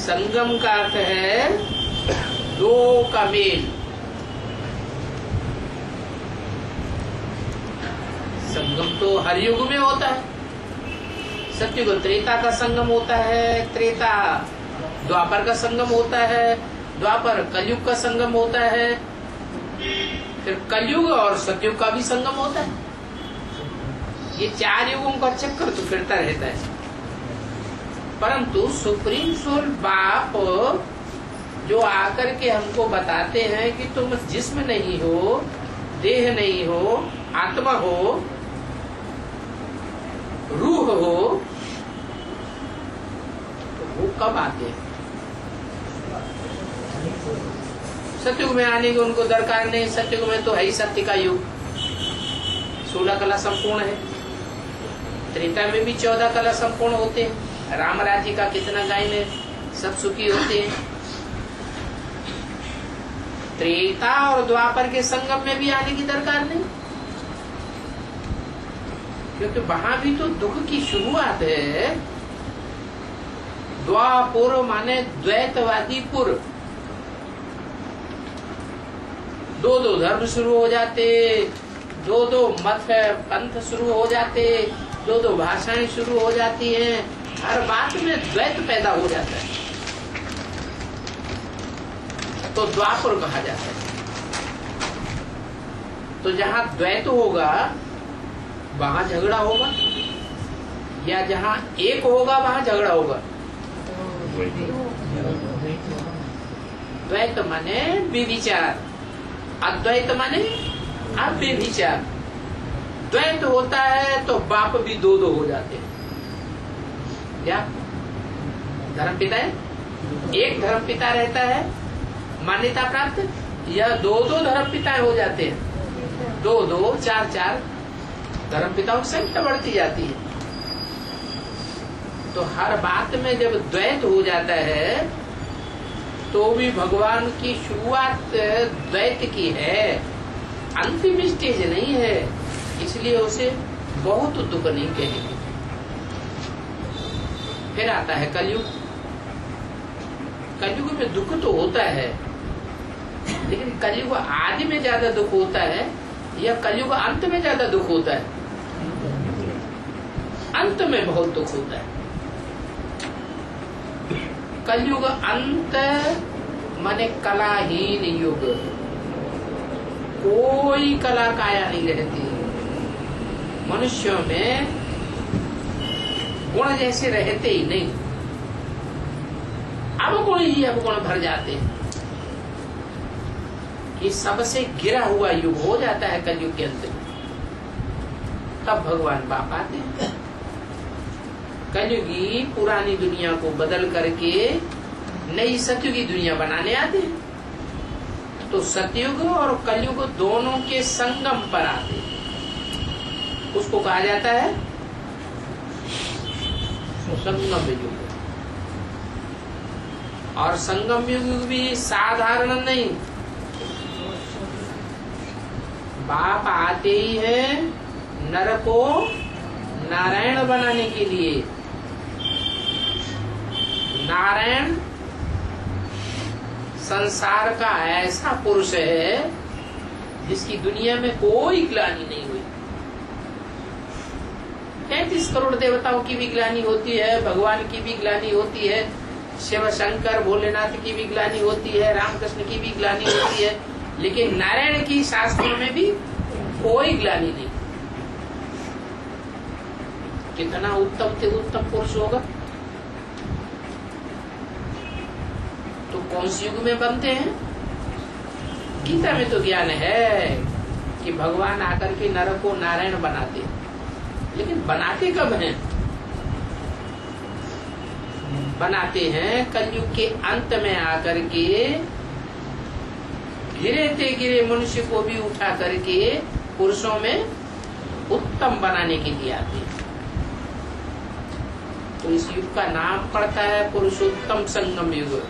संगम का अर्थ है दो का मेल। संगम तो हर युग में होता है। सत्युग त्रेता का संगम होता है, त्रेता द्वापर का संगम होता है, द्वापर कलयुग का संगम होता है, फिर कलयुग और सतयुग का भी संगम होता है। ये 4 युगों का चक्कर तो फिरता रहता है। परंतु सुप्रीम सोल बाप जो आकर के हमको बताते हैं कि तुम जिस्म नहीं हो, देह नहीं हो, आत्मा हो, रूह हो, तो वो कब आते हैं? सतयुग में आने की उनको दरकार नहीं। सतयुग में तो है ही सत्य का युग, 16 कला संपूर्ण है। त्रेता में भी 14 कला संपूर्ण होते हैं। राम राज्य का कितना गायन है, सब सुखी होते हैं। त्रेता और द्वापर के संगम में भी आने की दरकार नहीं, क्योंकि वहां भी तो दुख की शुरुआत है। द्वापुर माने द्वैतवादी पुर, 2 धर्म शुरू हो जाते, 2 मत पंथ शुरू हो जाते, 2 भाषाएं शुरू हो जाती हैं, हर बात में द्वैत पैदा हो जाता है, तो द्वापर कहा जाता है। तो जहां द्वैत होगा वहां झगड़ा होगा, या जहां एक होगा वहां झगड़ा होगा। द्वैत माने विविचार, अद्वैत माने अव्यभिचार। द्वैत होता है तो बाप भी 2 हो जाते हैं। क्या धर्म पिता है? एक धर्म पिता रहता है मान्यता प्राप्त, या 2 धर्म पिता हो जाते हैं। 2, 4 धर्म पिताओं की संख्या बढ़ती जाती है। तो हर बात में जब द्वैत हो जाता है तो भी भगवान की शुरुआत द्वैत की है, अंतिम स्टेज नहीं है, इसलिए उसे बहुत दुख नहीं कहेंगे। फिर आता है कलयुग। कलयुग में दुख तो होता है, लेकिन कलयुग आदि में ज्यादा दुख होता है या कलयुग अंत में ज्यादा दुख होता है? अंत में बहुत दुख होता है। कलयुग अंत माने कलाहीन युग, कोई कला काया नहीं रहती। मनुष्यों में गुण जैसे रहते ही नहीं, अवगुण भर जाते हैं। ये सबसे गिरा हुआ युग हो जाता है कलयुग के अंत में। तब भगवान बाप आते हैं। कलयुगी पुरानी दुनिया को बदल करके नई सतयुगी दुनिया बनाने आते हैं। तो सतयुग और कलयुग दोनों के संगम पर आते हैं। उसको कहा जाता है संगम युग। और संगम युग भी साधारण नहीं, बाप आते ही है नर को नारायण बनाने के लिए। नारायण संसार का ऐसा पुरुष है जिसकी दुनिया में कोई ग्लानि नहीं हुई। 33 करोड़ देवताओं की भी ग्लानि होती है, भगवान की भी ग्लानि होती है, शिव शंकर भोलेनाथ की भी ग्लानि होती है, रामकृष्ण की भी ग्लानि होती है, लेकिन नारायण की शास्त्रों में भी कोई ग्लानि नहीं। कितना उत्तम से उत्तम पुरुष होगा। तो कौन से युग में बनते हैं? गीता में तो ज्ञान है कि भगवान आकर के नर को नारायण बनाते, लेकिन बनाते कब हैं? बनाते हैं कलयुग के अंत में आकर के, गिरे गिरे मनुष्य को भी उठा करके पुरुषों में उत्तम बनाने के लिए आते हैं। तो इस युग का नाम पड़ता है पुरुषोत्तम संगम युग।